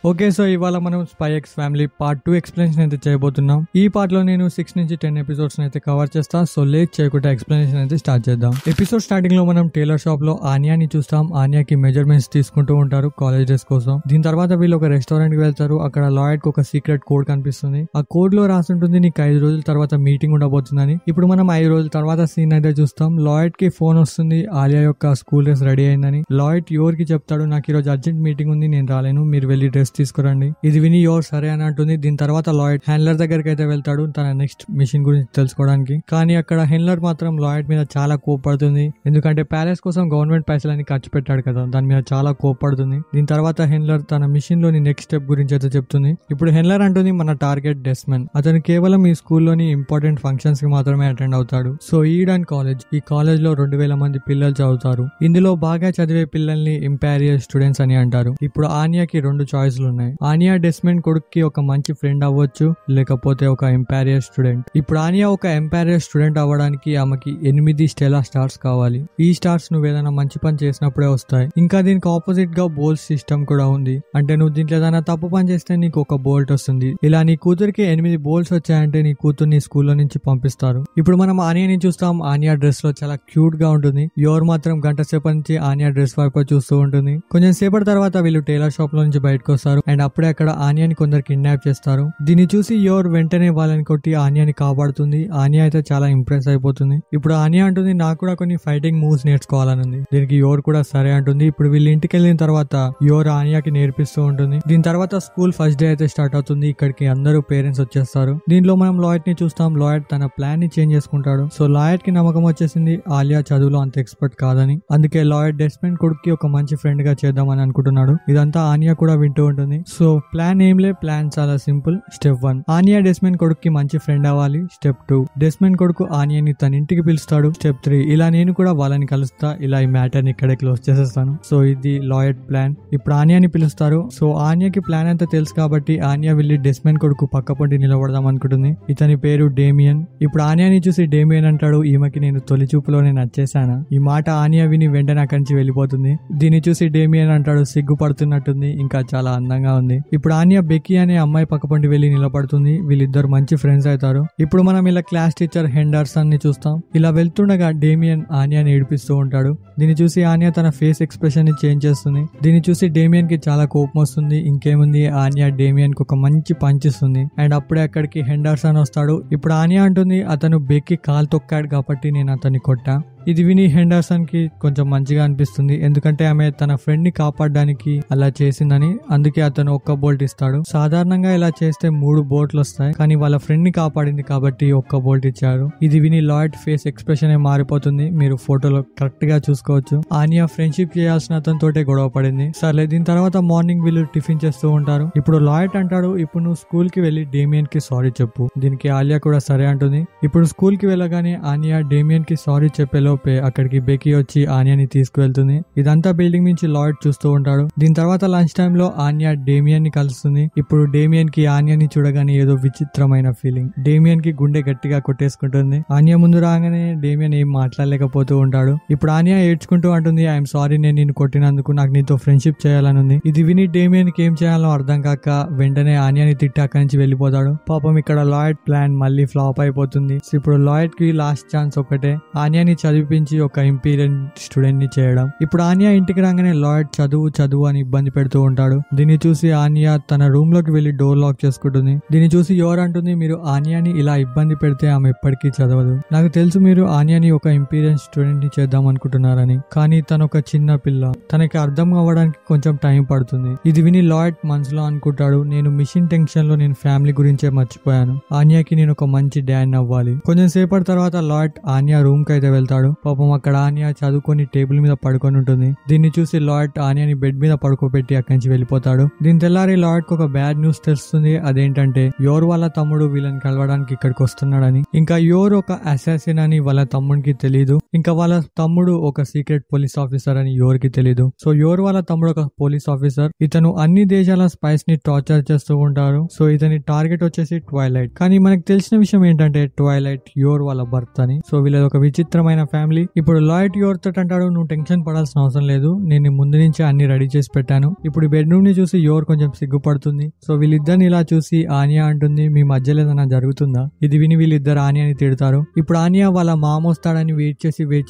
Okay, so ఇవాళ మనం spy X family part 2 explanation అయితే చేయబోతున్నాం. ఈ పార్ట్ లో నేను 6 నుంచి 10 ఎపిసోడ్స్ అయితే కవర్ చేస్తా. సో లేట్ చేయకుండా ఎక్స్ప్లెనేషన్ అయితే స్టార్ట్ చేద్దాం. ఎపిసోడ్ స్టార్టింగ్ లో మనం టైలర్ షాప్ లో ఆనియాని చూస్తాం. ఆనియాకి మెజర్మెంట్స్ తీసుకుంటూ ఉంటారు కాలేజ్ డ్రెస్ కోసం. దీని తర్వాత వీళ్ళు ఒక రెస్టారెంట్ కి వెళ్తారు. అక్కడ లాయడ్ కి ఒక సీక్రెట్ కోడ్ కనిపిస్తుంది. ఆ కోడ్ లో రాస్తుంటుంది నీకు 5 రోజుల తర్వాత మీటింగ్ ఉండబోతుందని. ఇప్పుడు మనం 5 రోజుల తర్వాత సీన్ అయితే చూస్తాం. లాయడ్ కి ఫోన్ వస్తుంది ఆలియా యొక్క స్కూల్ డ్రెస్ రెడీ అయిందని. లాయడ్ యోర్ కి చెప్తాడు నాకు ఈ రోజు అర్జెంట్ మీటింగ్ ఉంది, నేను రాలేను, మీరు వెళ్ళి డ్రెస్ తీసుకురండి. ఇది విని యోర్ సరే అని అంటుంది. దీని తర్వాత లాయడ్ హ్యాండ్లర్ దగ్గరికి అయితే వెళ్తాడు తన నెక్స్ట్ మిషన్ గురించి తెలుసుకోవడానికి. కానీ అక్కడ హ్యాండ్లర్ మాత్రం లాయడ్ మీద చాలా కోపడుతుంది. ఎందుకంటే ప్యాలెస్ కోసం గవర్నమెంట్ పైసలని ఖర్చు పెట్టాడు కదా, దాని మీద చాలా కోపడుతుంది. దీని తర్వాత హ్యాండ్లర్ తన మిషన్ లోని నెక్స్ట్ స్టెప్ గురించి అయితే చెప్తుంది. ఇప్పుడు హ్యాండ్లర్ అంటుంది మన టార్గెట్ డెస్మన్. అతను కేవలం ఈ స్కూల్లోని ఇంపార్టెంట్ ఫంక్షన్స్ కి మాత్రమే అటెండ్ అవుతాడు. సో ఈడన్ కాలేజ్, ఈ కాలేజ్ లో 2000 మంది పిల్లలు చదువుతారు. ఇందులో బాగా చదివే పిల్లల్ని ఇంపీరియల్ స్టూడెంట్స్ అని అంటారు. ఇప్పుడు ఆనియాకి 2 చాయిస్లు ఉన్నాయి. ఆనియా డెస్మండ్ కొడుక్కి ఒక మంచి ఫ్రెండ్ అవ్వచ్చు, లేకపోతే ఒక ఎంపైరియర్ స్టూడెంట్. ఇప్పుడు ఆనియా ఒక ఎంపైరియర్ స్టూడెంట్ అవ్వడానికి ఆమెకి 8 స్టెలా స్టార్స్ కావాలి. ఈ స్టార్స్ నువ్వు ఏదైనా మంచి పని చేసినప్పుడే వస్తాయి. ఇంకా దీనికి ఆపోజిట్ గా బోల్ట్ సిస్టమ్ కూడా ఉంది. అంటే నువ్వు దీంట్లో ఏదైనా తప్పు పని చేస్తే నీకు ఒక బోల్ట్ వస్తుంది. ఇలా నీ కూతురికి 8 బోల్ట్స్ వచ్చాయంటే నీ కూతుర్ని స్కూల్లో నుంచి పంపిస్తారు. ఇప్పుడు మనం ఆనియాని చూస్తాం. ఆనియా డ్రెస్ లో చాలా క్యూట్ గా ఉంటుంది. యోర్ మాత్రం గంట సేపటి నుంచి ఆనియా డ్రెస్ వైపు చూస్తూ ఉంటుంది. కొంచెం సేపటి తర్వాత వీళ్ళు టైలర్ షాప్ లో నుంచి బయటకు వస్తారు. అండ్ అప్పుడే అక్కడ ఆనియాని కొందరు కిడ్నాప్ చేస్తారు. దీన్ని చూసి యోర్ వెంటనే వాళ్ళని కొట్టి ఆనియాని కాపాడుతుంది. ఆనియా అయితే చాలా ఇంప్రెస్ అయిపోతుంది. ఇప్పుడు ఆనియా అంటుంది నాకు కూడా కొన్ని ఫైటింగ్ మూవ్స్ నేర్చుకోవాలనుంది. దీనికి యోర్ కూడా సరే అంటుంది. ఇప్పుడు వీళ్ళు ఇంటికి వెళ్ళిన తర్వాత యోర్ ఆనియాకి నేర్పిస్తూ ఉంటుంది. దీని తర్వాత స్కూల్ ఫస్ట్ డే అయితే స్టార్ట్ అవుతుంది. ఇక్కడికి అందరూ పేరెంట్స్ వచ్చేస్తారు. దీనిలో మనం లాయడ్ ని చూస్తాం. లాయడ్ తన ప్లాన్ ని చేంజ్ చేసుకుంటాడు. సో లాయడ్ కి నమ్మకం వచ్చేసింది ఆలియా చదువులో అంత ఎక్స్పర్ట్ కాదని. అందుకే లాయడ్ డెస్మండ్ కొడుక్కి ఒక మంచి ఫ్రెండ్ గా చేద్దామని అనుకుంటున్నాడు. ఇదంతా ఆనియా కూడా వింటూ ఉంటుంది. సో ప్లాన్ ఏంలే, ప్లాన్ చాలా సింపుల్. స్టెప్ 1 ఆనియా డెస్మండ్ కొడుక్కి మంచి ఫ్రెండ్ అవ్వాలి. స్టెప్ 2 డెస్మండ్ కొడుకు ఆనియాని తన ఇంటికి పిలుస్తాడు. స్టెప్ 3 ఇలా నేను కూడా వాళ్ళని కలుస్తా. ఇలా ఈ మ్యాటర్ ని ఇక్కడే క్లోజ్ చేసేస్తాను. సో ఇది లాయడ్ ప్లాన్. ఇప్పుడు ఆనియాని పిలుస్తారు. సో ఆనియాకి ప్లాన్ అంతా తెలుసు కాబట్టి ఆనియా వెళ్ళి డెస్మండ్ కొడుకు పక్క పొంటి నిలబడదాం అనుకుంటుంది. ఇతని పేరు డేమియన్. ఇప్పుడు ఆనియాని చూసి డేమియన్ అంటాడు ఈమెకి నేను తొలి చూపులోనే నచ్చేసానా. ఈ మాట ఆనియా విని వెంటనే అక్కడి నుంచి వెళ్ళిపోతుంది. దీన్ని చూసి డేమియన్ అంటాడు సిగ్గుపడుతున్నట్టుంది, ఇంకా చాలా అందంగా ఉంది. ఇప్పుడు ఆనియా బెక్కీ అనే అమ్మాయి పక్క పొంటి వెళ్లి నిలబడుతుంది. వీళ్ళిద్దరు మంచి ఫ్రెండ్స్ అవుతారు. ఇప్పుడు మనం ఇలా క్లాస్ టీచర్ హెండర్సన్ ని చూస్తాం. ఇలా వెళ్తుండగా డేమియన్ ఆనియాని ఏడిపిస్తూ ఉంటాడు. దీన్ని చూసి ఆనియా తన ఫేస్ ఎక్స్ప్రెషన్ ని చేంజ్ చేస్తుంది. దీన్ని చూసి డేమియన్ కి చాలా కోపం వస్తుంది. ఇంకేముంది, ఆనియా డేమియన్ కి ఒక మంచి పంచ్ ఇస్తుంది. అండ్ అప్పుడే అక్కడికి హెండర్సన్ వస్తాడు. ఇప్పుడు ఆనియా అంటుంది అతను బెక్కీ కాలు తొక్కాడు కాబట్టి నేను అతన్ని కొట్టా. ఇది విని హెండర్సన్ కి కొంచెం మంచిగా అనిపిస్తుంది. ఎందుకంటే ఆమె తన ఫ్రెండ్ ని కాపాడడానికి అలా చేసిందని. అందుకే అతను ఒక్క బోల్ట్ ఇస్తాడు. సాధారణంగా ఇలా చేస్తే 3 బోల్ట్లు వస్తాయి, కానీ వాళ్ళ ఫ్రెండ్ ని కాపాడింది కాబట్టి ఒక్క బోల్ట్ ఇచ్చారు. ఇది విని లాయడ్ ఫేస్ ఎక్స్ప్రెషన్ మారిపోతుంది. మీరు ఫోటోలో కరెక్ట్ గా చూసుకోవచ్చు. ఆనియా ఫ్రెండ్షిప్ చేయాల్సిన అతనితోటే గొడవ పడింది. సర్లే, దీని తర్వాత మార్నింగ్ వీళ్ళు టిఫిన్ చేస్తూ ఉంటారు. ఇప్పుడు లాయడ్ అంటాడు ఇప్పుడు నువ్వు స్కూల్ కి వెళ్లి డేమియన్ కి సారీ చెప్పు. దీనికి ఆలియా కూడా సరే అంటుంది. ఇప్పుడు స్కూల్ కి వెళ్ళగానే ఆనియా డేమియన్ కి సారీ చెప్పే అక్కడికి బెక్కీ వచ్చి ఆనియాని తీసుకువెళ్తుంది. ఇదంతా బిల్డింగ్ నుంచి లాయడ్ చూస్తూ ఉంటాడు. దీని తర్వాత లంచ్ టైమ్ లో ఆనియా డేమియన్ ని కలుస్తుంది. ఇప్పుడు డేమియన్ కి ఆనియాని చూడగానే ఏదో విచిత్రమైన ఫీలింగ్. డేమియన్ కి గుండె గట్టిగా కొట్టేసుకుంటుంది. ఆనియా ముందు రాగానే డేమియన్ ఏం మాట్లాడలేకపోతూ ఉంటాడు. ఇప్పుడు ఆనియా ఏడ్చుకుంటూ అంటుంది ఐఎమ్ సారీ, నేను నిన్ను కొట్టినందుకు, నాకు నీతో ఫ్రెండ్షిప్ చేయాలనుంది. ఇది విని డేమియన్ కి ఏం చేయాలో అర్థం కాక వెంటనే ఆనియాని తిట్టి అక్కడి నుంచి వెళ్ళిపోతాడు. పాపం ఇక్కడ లాయడ్ ప్లాన్ మళ్ళీ ఫ్లాప్ అయిపోతుంది. ఇప్పుడు లాయడ్ కి లాస్ట్ ఛాన్స్ ఒకటే, ఆనియాని చదివిపించి ఒక ఇంపీరియల్ స్టూడెంట్ ని చేయడం. ఇప్పుడు ఆనియా ఇంటికి రాగానే లాయడ్ చదువు అని ఇబ్బంది పెడుతూ ఉంటాడు. దీన్ని చూసి ఆనియా తన రూమ్ లోకి వెళ్లి డోర్ లాక్ చేసుకుంటుంది. దీన్ని చూసి యోర్ అంటుంది మీరు ఆనియాని ఇలా ఇబ్బంది పెడితే ఆమె ఎప్పటికీ చదవదు. నాకు తెలుసు మీరు ఆనియాని ఒక ఇంపీరియల్ స్టూడెంట్ ని చేద్దాం అనుకుంటున్నారని, కానీ తను ఒక చిన్న పిల్ల, తనకి అర్థం అవ్వడానికి కొంచెం టైం పడుతుంది. ఇది విని లాయడ్ మనసులో అనుకుంటాడు నేను మిషన్ టెన్షన్ లో నేను ఫ్యామిలీ గురించే మర్చిపోయాను. ఆనియాకి నేను ఒక మంచి డాడ్ అవ్వాలి. కొంచెం సేపటి తర్వాత లాయడ్ ఆనియా రూమ్ కి అయితే వెళ్తాడు. పాపం అక్కడ ఆనియా చదువుకొని టేబుల్ మీద పడుకొని ఉంటుంది. దీన్ని చూసి లాయడ్ ఆనియాని బెడ్ మీద పడుకోబెట్టి అక్కడి నుంచి వెళ్ళిపోతాడు. దీని తెల్లారి లాయడ్ కు ఒక బ్యాడ్ న్యూస్ తెలుస్తుంది. అదేంటంటే యోర్ వాళ్ళ తమ్ముడు వీళ్ళని కలవడానికి ఇక్కడికి వస్తున్నాడని. ఇంకా యోర్ ఒక అసాసిన్ అని వాళ్ళ తమ్ముడికి తెలియదు. ఇంకా వాళ్ళ తమ్ముడు ఒక సీక్రెట్ పోలీస్ ఆఫీసర్ అని యోర్ కి తెలియదు. సో యోర్ వాళ్ళ తమ్ముడు ఒక పోలీస్ ఆఫీసర్. ఇతను అన్ని దేశాల స్పైస్ ని టార్చర్ చేస్తూ ఉంటారు. సో ఇతని టార్గెట్ వచ్చేసి ట్వైలైట్. కానీ మనకు తెలిసిన విషయం ఏంటంటే ట్వైలైట్ యోర్ వాళ్ళ భర్త అని. సో వీళ్ళది ఒక విచిత్రమైన ఫ్యామిలీ. ఇప్పుడు లాయట్ యోర్ తోటి అంటాడు, నువ్వు టెన్షన్ పడాల్సిన అవసరం లేదు, నేను ముందు నుంచి అన్ని రెడీ చేసి పెట్టాను. ఇప్పుడు బెడ్రూమ్ ని చూసి యోర్ కొంచెం సిగ్గుపడుతుంది. సో వీళ్ళిద్దరిని ఇలా చూసి ఆనియా అంటుంది, మీ మధ్యలో ఏదైనా జరుగుతుందా? ఇది విని వీళ్ళిద్దరు ఆనియాని తిడతారు. ఇప్పుడు ఆనియా వాళ్ళ మామ వస్తాడని వెయిట్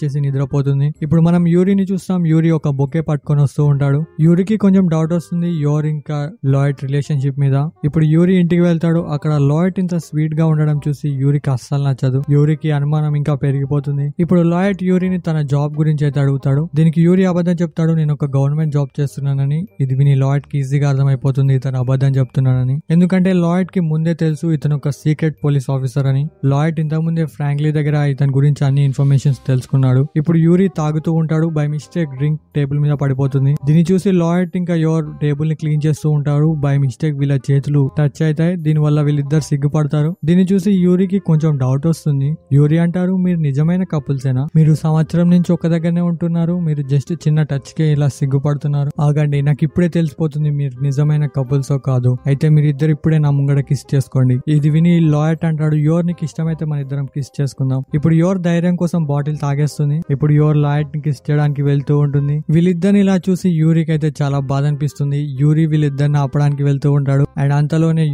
చేసి నిద్రపోతుంది. ఇప్పుడు మనం యూరిని చూస్తాం. యూరి ఒక బొకే పట్టుకొని వస్తూ ఉంటాడు. యూరికి కొంచెం డౌట్ వస్తుంది యోర్ ఇంకా లాయట్ రిలేషన్షిప్ మీద. ఇప్పుడు యూరి ఇంటికి వెళ్తాడు. అక్కడ లాయట్ ఇంత స్వీట్ గా ఉండడం చూసి యూరికి అస్సలు నచ్చదు. యూరికి అనుమానం ఇంకా పెరిగిపోతుంది. ఇప్పుడు లాయట్ యూరిని తన జాబ్ గురించి అయితే అడుగుతాడు. దీనికి యూరి అబద్ధం చెప్తాడు, నేను ఒక గవర్నమెంట్ జాబ్ చేస్తున్నానని. ఇది విని లాయట్ కి ఈజీగా అర్థమైపోతుంది ఇతను అబద్ధం చెప్తున్నానని. ఎందుకంటే లాయట్ కి ముందే తెలుసు ఇతను ఒక సీక్రెట్ పోలీస్ ఆఫీసర్ అని. లాయట్ ఇంతకు ముందే ఫ్రాంక్లీ దగ్గర ఇతని గురించి అన్ని ఇన్ఫర్మేషన్స్ తెలుసుకున్నాడు. ఇప్పుడు యూరి తాగుతూ ఉంటాడు. బై మిస్టేక్ డ్రింక్ టేబుల్ మీద పడిపోతుంది. దీన్ని చూసి లాయట్ ఇంకా యోర్ టేబుల్ ని క్లీన్ చేస్తూ ఉంటారు. బై మిస్టేక్ వీళ్ళ చేతులు టచ్ అవుతాయి. దీని వల్ల వీళ్ళిద్దరు సిగ్గుపడతారు. దీన్ని చూసి యూరికి కొంచెం డౌట్ వస్తుంది. యూరి అంటారు, మీరు నిజమైన కపుల్సేనా? మీరు సంవత్సరం నుంచి ఒక దగ్గరనే ఉంటున్నారు, మీరు జస్ట్ చిన్న టచ్ కే ఇలా సిగ్గుపడుతున్నారు. ఆగండి, నాకు ఇప్పుడే తెలిసిపోతుంది మీరు నిజమైన కపుల్సో కాదు. అయితే మీరు ఇద్దరు ఇప్పుడే నా ముంగడ కిస్ చేసుకోండి. ఇది విని లాయట్ అంటాడు, యోర్ నీకు ఇష్టమైతే మన ఇద్దరం కిస్ చేసుకుందాం. ఇప్పుడు యోర్ ధైర్యం కోసం బాటిల్ తాగేస్తుంది. ఇప్పుడు యోర్ లాయట్ ని కిస్ చేయడానికి వెళ్తూ ఉంటుంది. వీళ్ళిద్దరిని ఇలా చూసి యూరికి అయితే చాలా బాధ అనిపిస్తుంది. యూరి వీళ్ళిద్దరిని ఆపడానికి వెళ్తూ ఉంటాడు. అండ్ అంతలోనే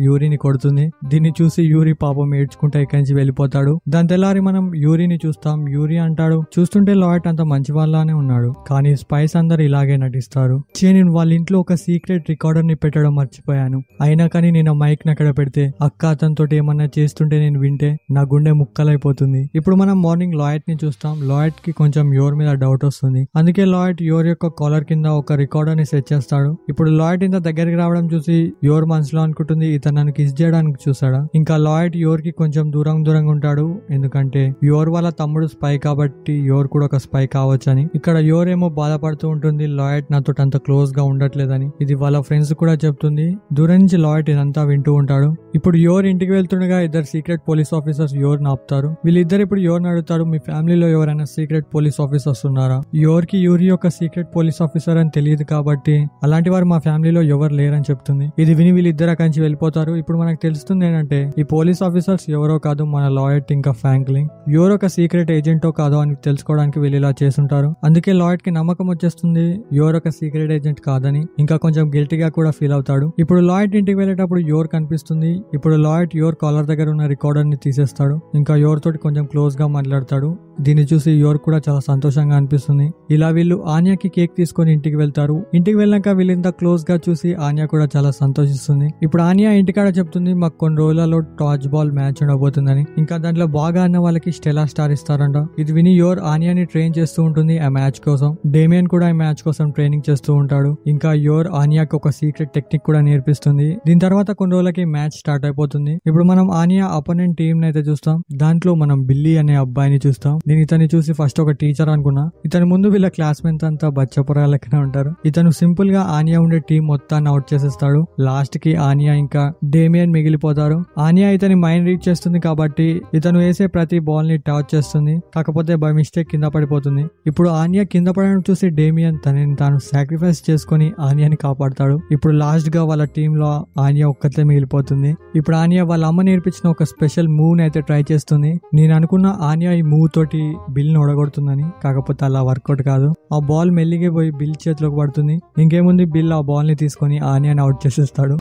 యూరిని కొడుతుంది. దీన్ని చూసి యూరి పాపం ఏడ్చుకుంటే ఇక్కడి నుంచి వెళ్ళిపోతాడు. దాని తెల్లారి మనం యూరిని చూస్తాం. యూరి అంటాడు, చూస్తుంటే లాయట్ అంత మంచి వాళ్ళనే ఉన్నాడు, కానీ స్పైస్ అందరు ఇలాగే నటిస్తారు. నేను వాళ్ళ ఇంట్లో ఒక సీక్రెట్ రికార్డర్ ని పెట్టడం మర్చిపోయాను. అయినా కానీ నేను మైక్ ని అక్కడ పెడితే అక్క అతనితో ఏమన్నా చేస్తుంటే నేను వింటే నా గుండె ముక్కలైపోతుంది. ఇప్పుడు మనం మార్నింగ్ లాయట్ ని చూస్తాం. లాయట్ కి కొంచెం యోర్ మీద డౌట్ వస్తుంది. అందుకే లాయట్ యోర్ యొక్క కాలర్ కింద ఒక రికార్డర్ ని సెట్ చేస్తాడు. ఇప్పుడు లాయట్ ఇంత దగ్గరికి రావడం చూసి యోర్ మనసులో అనుకుంటుంది, ఇతను నన్ను కిస్ చేయడానికి చూసాడా? ఇంకా లాయట్ యోర్ కి కొంచెం దూరంగా ఉంటాడు. ఎందుకంటే యోర్ వాళ్ళ తమ్ముడు స్పై కాబట్టి యోర్ కూడా ఒక స్పై కావచ్చని. ఇక్కడ యోర్ ఏమో బాధపడుతూ ఉంటుంది, లాయట్ నాతో అంత క్లోజ్ గా ఉండట్లేదని. ఇది వాళ్ళ ఫ్రెండ్స్ కూడా చెప్తుంది. దూరం నుంచి లాయట్ ఇదంతా వింటూ ఉంటాడు. ఇప్పుడు యోర్ ఇంటికి వెళ్తుండగా ఇద్దరు సీక్రెట్ పోలీస్ ఆఫీసర్స్ యోర్ ఆపుతారు. వీళ్ళిద్దరు ఇప్పుడు యోర్ అడుగుతారు, మీ ఫ్యామిలీలో ఎవరైనా సీక్రెట్ పోలీస్ ఆఫీసర్స్ ఉన్నారా? యోర్ కి యూరి ఒక సీక్రెట్ పోలీస్ ఆఫీసర్ అని తెలియదు కాబట్టి అలాంటి వారు మా ఫ్యామిలీలో ఎవరు లేరని చెప్తుంది. ఇది విని వీళ్ళిద్దరు అక్కడి నుంచి వెళ్ళిపోతారు. ఇప్పుడు మనకు తెలుస్తుంది ఏంటంటే ఈ పోలీస్ ఆఫీసర్స్ ఎవరో కాదు, మన లాయట్ ఇంకా ఫ్రాంక్లిన్. యోర్ ఒక సీక్రెట్ ఏజెంటో కాదో అని తెలుసుకోవడానికి వీళ్ళు ఇలా చేస్తుంటారు. అందుకే లాయట్ కి నమ్మకం వచ్చేస్తుంది యోర్ ఒక సీక్రెట్ ఏజెంట్ కాదని. ఇంకా కొంచెం గిల్టీగా కూడా ఫీల్ అవుతాడు. ఇప్పుడు లాయట్ ఇంటికి వెళ్ళేటప్పుడు యోర్ కనిపిస్తుంది. ఇప్పుడు లాయట్ యోర్ కాలర్ దగ్గర ఉన్న రికార్డర్ ని తీసేస్తాడు. ఇంకా యోర్ తోటి కొంచెం క్లోజ్ గా మాట్లాడతాడు. దీన్ని చూసి యోర్ కూడా చాలా సంతోషంగా అనిపిస్తుంది. ఇలా వీళ్ళు ఆనియాకి కేక్ తీసుకొని ఇంటికి వెళ్తారు. ఇంటికి వెళ్ళాక వీళ్ళంత క్లోజ్ గా చూసి ఆనియా కూడా చాలా సంతోషిస్తుంది. ఇప్పుడు ఆనియా ఇంటికాడ చెప్తుంది, మాకు కొన్ని రోజులలో టాచ్ బాల్ మ్యాచ్ ఉండబోతుందని. ఇంకా దాంట్లో బాగా అన్న వాళ్ళకి స్టెలా స్టార్ ఇస్తారంట. ఇది విని యోర్ ఆనియాని ట్రైన్ చేస్తూ ఉంటుంది ఆ మ్యాచ్ కోసం. డేమియన్ కూడా ఈ మ్యాచ్ కోసం ట్రైనింగ్ చేస్తూ ఉంటాడు. ఇంకా యోర్ ఆనియాకి ఒక సీక్రెట్ టెక్నిక్ కూడా నేర్పిస్తుంది. దీని తర్వాత కొన్ని రోజులకి మ్యాచ్ స్టార్ట్ అయిపోతుంది. ఇప్పుడు మనం ఆనియా అపోనెంట్ టీమ్ అయితే చూస్తాం. దాంట్లో మనం బిల్లీ అనే అబ్బాయిని చూస్తాం. నేను ఇతన్ని చూసి ఫస్ట్ ఒక టీచర్ అనుకున్నా. ఇతని ముందు వీళ్ళ క్లాస్మేట్స్ అంతా బచ్చపురా లెక్కనే ఉంటారు. ఇతను సింపుల్ గా ఆనియా ఉండే టీం మొత్తాన్ని అవుట్ చేసేస్తాడు. లాస్ట్ కి ఆనియా ఇంకా డేమియన్ మిగిలిపోతారు. ఆనియా ఇతని మైండ్ రీడ్ చేస్తుంది కాబట్టి ఇతను వేసే ప్రతి బాల్ ని టాచ్ చేస్తుంది. కాకపోతే బై మిస్టేక్ కింద పడిపోతుంది. ఇప్పుడు ఆనియా కింద పడడం చూసి డేమియన్ తనని తాను సాక్రిఫైస్ చేసుకుని ఆనియాని కాపాడతాడు. ఇప్పుడు లాస్ట్ గా వాళ్ళ టీమ్ లో ఆనియా ఒక్కతే మిగిలిపోతుంది. ఇప్పుడు ఆనియా వాళ్ళ అమ్మ నేర్పించిన ఒక స్పెషల్ మూవ్ ని అయితే ట్రై చేస్తుంది. నేను అనుకున్న ఆనియా ఈ మూవ్ తోటి బిల్ ని ఓడగొడుతుందని, కాకపోతే అలా వర్కౌట్ కాదు. ఆ బాల్ మెల్లిగే పోయి బిల్ చేతిలోకి పడుతుంది. ఇంకేముంది, బిల్ ఆ బాల్ ని తీసుకొని ఆనియాని అవుట్ చేసేస్తాడు.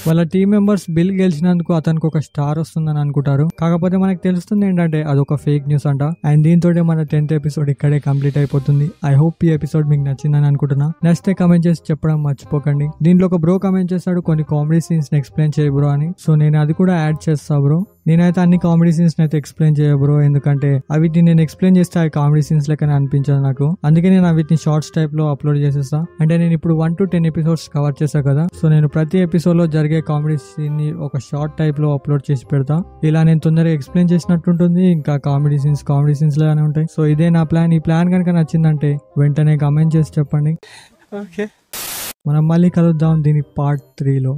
వాళ్ళ టీం మెంబర్స్ బిల్ గెలిచినందుకు అతనికి ఒక స్టార్ వస్తుందని అనుకుంటారు. కాకపోతే మనకు తెలుస్తుంది ఏంటంటే అదొక ఫేక్ న్యూస్ అంట. అండ్ దీంతో మన 10th ఎపిసోడ్ ఇక్కడే కంప్లీట్ అయిపోతుంది. ఐ హోప్ ఈ ఎపిసోడ్ మీకు నచ్చిందని అనుకుంటున్నా. నచ్చితే కమెంట్ చేసి చెప్పడం మర్చిపోకండి. దీంట్లో ఒక బ్రో కమెంట్ చేస్తాడు, కొన్ని కామెడీ సీన్స్ ని ఎక్స్ప్లెయిన్ చేయ బ్రో అని. సో నేను అది కూడా యాడ్ చేస్తా బ్రో. నేనైతే అన్ని కామెడీ సీన్స్ అయితే ఎక్స్ప్లెయిన్ చేయ బ్రో, ఎందుకంటే అవిటిని నేను ఎక్స్ప్లెయిన్ చేస్తే అవి కామెడీ సీన్స్ లెక్కనే అనిపించదు నాకు. అందుకే నేను వీటిని షార్ట్స్ టైప్ లో అప్లోడ్ చేసేస్తా. అంటే నేను ఇప్పుడు 1 to 10 ఎపిసోడ్స్ కవర్ చేశా కదా. సో నేను ప్రతి ఎపిసోడ్ లో జరిగే కామెడీ సీన్ ని ఒక షార్ట్ టైప్ లో అప్లోడ్ చేసి పెడతా. ఇలా నేను తొందరగా ఎక్స్ప్లెయిన్ చేసినట్టుంటుంది. ఇంకా కామెడీ సీన్స్ లాగానే ఉంటాయి. సో ఇదే నా ప్లాన్. ఈ ప్లాన్ కనుక నచ్చిందంటే వెంటనే కమెంట్ చేసి చెప్పండి. ఓకే, మనం మళ్ళీ కలుద్దాం దీని part 3లో.